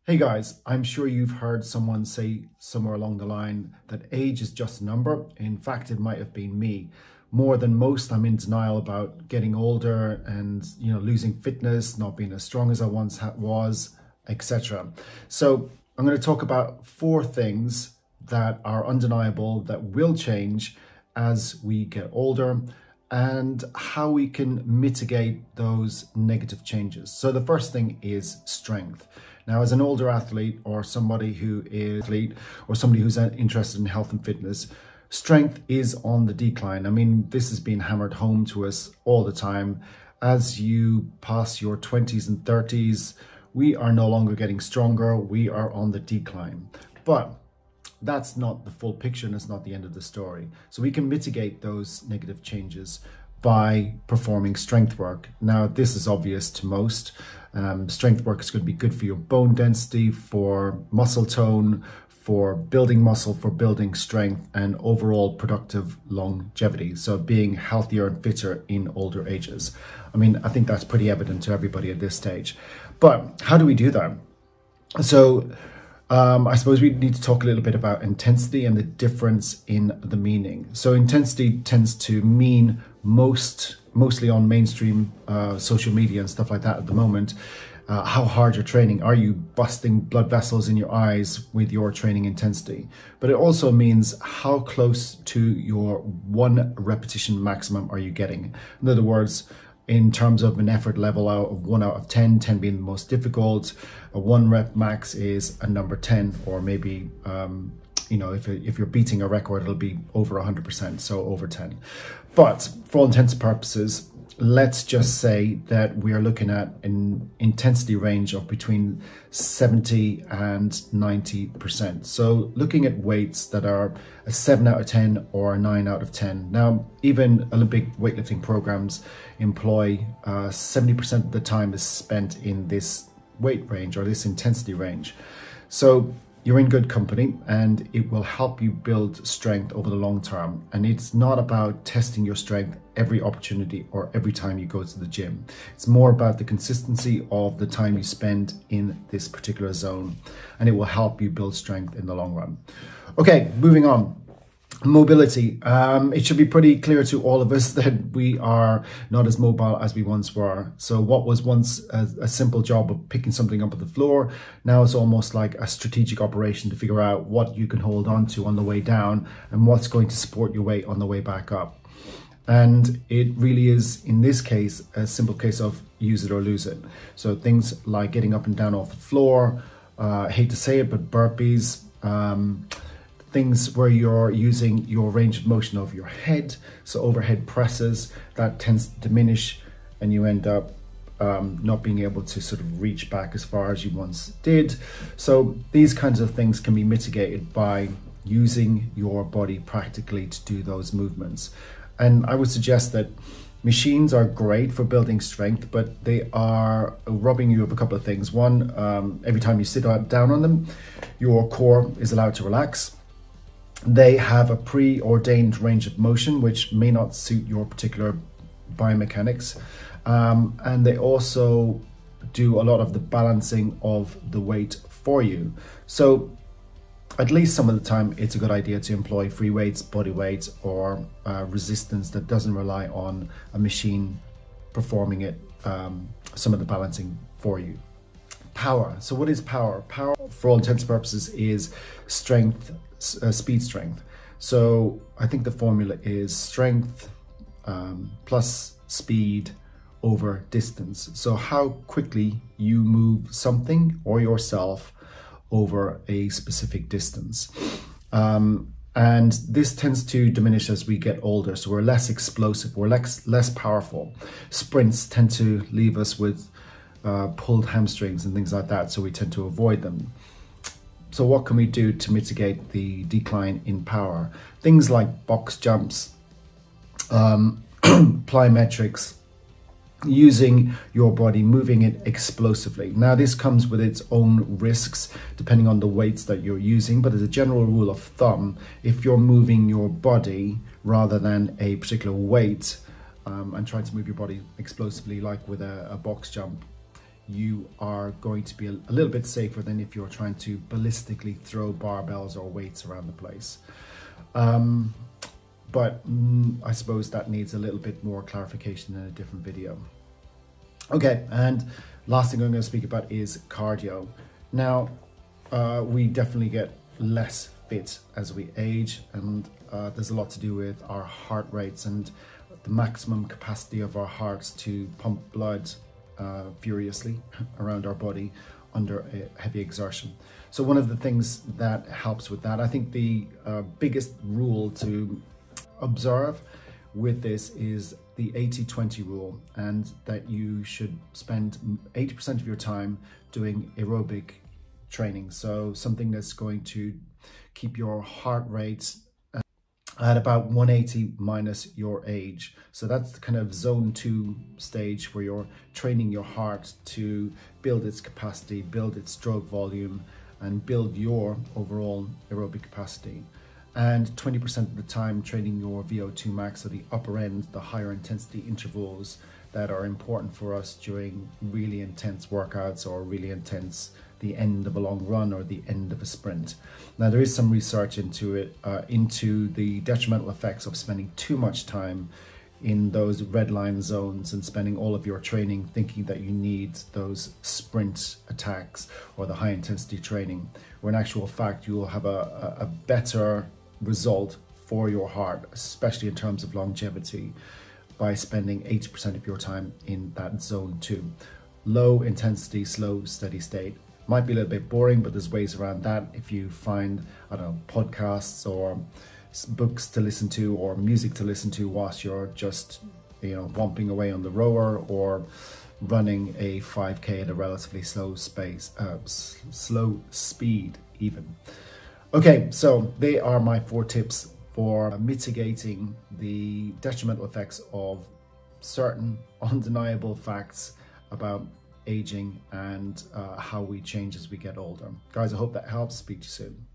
Hey guys, I'm sure you've heard someone say somewhere along the line that age is just a number. In fact, it might have been me. More than most, I'm in denial about getting older and, losing fitness, not being as strong as I once was, etc. So I'm going to talk about 4 things that are undeniable that will change as we get older and how we can mitigate those negative changes. So the first thing is strength. Now, as an older athlete or somebody who is athlete or somebody who's interested in health and fitness, strength is on the decline. I mean, this has been hammered home to us all the time. As you pass your 20s and 30s, we are no longer getting stronger. We are on the decline. But that's not the full picture and it's not the end of the story. So we can mitigate those negative changes by performing strength work. Now, this is obvious to most. Strength work is going to be good for your bone density, for muscle tone, for building muscle, for building strength, and overall productive longevity. So being healthier and fitter in older ages. I mean, I think that's pretty evident to everybody at this stage. But how do we do that? So I suppose we need to talk a little bit about intensity and the difference in the meaning. So intensity tends to mean mostly on mainstream social media and stuff like that at the moment, how hard you're training. Are you busting blood vessels in your eyes with your training intensity? But it also means how close to your 1 repetition maximum are you getting. In other words, in terms of an effort level out of 1 out of 10, 10 being the most difficult, a 1 rep max is a number 10, or maybe, if you're beating a record, it'll be over 100%, so over 10. But for all intents and purposes, let's just say that we are looking at an intensity range of between 70 and 90%. So looking at weights that are a 7 out of 10 or a 9 out of 10. Now, even Olympic weightlifting programs employ 70% of the time is spent in this weight range or this intensity range. So you're in good company and it will help you build strength over the long term. And it's not about testing your strength every opportunity or every time you go to the gym. It's more about the consistency of the time you spend in this particular zone, and it will help you build strength in the long run. Okay, moving on. Mobility. It should be pretty clear to all of us that we are not as mobile as we once were. So what was once a simple job of picking something up at the floor, now it's almost like a strategic operation to figure out what you can hold on to on the way down and what's going to support your weight on the way back up. And it really is, in this case, a simple case of use it or lose it. So things like getting up and down off the floor, I hate to say it, but burpees, things where you're using your range of motion of your head, so overhead presses, that tends to diminish and you end up not being able to sort of reach back as far as you once did. So these kinds of things can be mitigated by using your body practically to do those movements. And I would suggest that machines are great for building strength, but they are robbing you of a couple of things. One, every time you sit down on them, your core is allowed to relax. They have a preordained range of motion, which may not suit your particular biomechanics. And they also do a lot of the balancing of the weight for you. So at least some of the time, it's a good idea to employ free weights, body weight, or resistance that doesn't rely on a machine performing it, some of the balancing for you. Power. So what is power? Power, for all intents and purposes, is strength, speed strength. So I think the formula is strength plus speed over distance. So how quickly you move something or yourself over a specific distance. And this tends to diminish as we get older. So we're less explosive, we're less powerful. Sprints tend to leave us with pulled hamstrings and things like that, so we tend to avoid them. So what can we do to mitigate the decline in power? Things like box jumps, plyometrics, using your body, moving it explosively. Now this comes with its own risks depending on the weights that you're using, but as a general rule of thumb, if you're moving your body rather than a particular weight and trying to move your body explosively like with a box jump, you are going to be a little bit safer than if you're trying to ballistically throw barbells or weights around the place. But I suppose that needs a little bit more clarification in a different video. Okay, and last thing I'm going to speak about is cardio. Now, we definitely get less fit as we age, and there's a lot to do with our heart rates and the maximum capacity of our hearts to pump blood furiously around our body under a heavy exertion. So one of the things that helps with that, I think the biggest rule to observe with this is the 80-20 rule, and that you should spend 80% of your time doing aerobic training. So something that's going to keep your heart rate at about 180 minus your age. So that's the kind of zone 2 stage where you're training your heart to build its capacity, build its stroke volume, and build your overall aerobic capacity. And 20% of the time training your VO2 max, so the upper end, the higher intensity intervals that are important for us during really intense workouts or really intense, the end of a long run or the end of a sprint. Now there is some research into it, into the detrimental effects of spending too much time in those red line zones and spending all of your training thinking that you need those sprint attacks or the high intensity training, where in actual fact you will have a better result for your heart, especially in terms of longevity, by spending 80% of your time in that zone 2. Low intensity, slow, steady state. Might be a little bit boring, but there's ways around that. If you find, I don't know, podcasts or books to listen to or music to listen to whilst you're just, you know, bumping away on the rower or running a 5K at a relatively slow speed even. Okay, so they are my 4 tips for mitigating the detrimental effects of certain undeniable facts about aging and how we change as we get older. Guys, I hope that helps. Speak to you soon.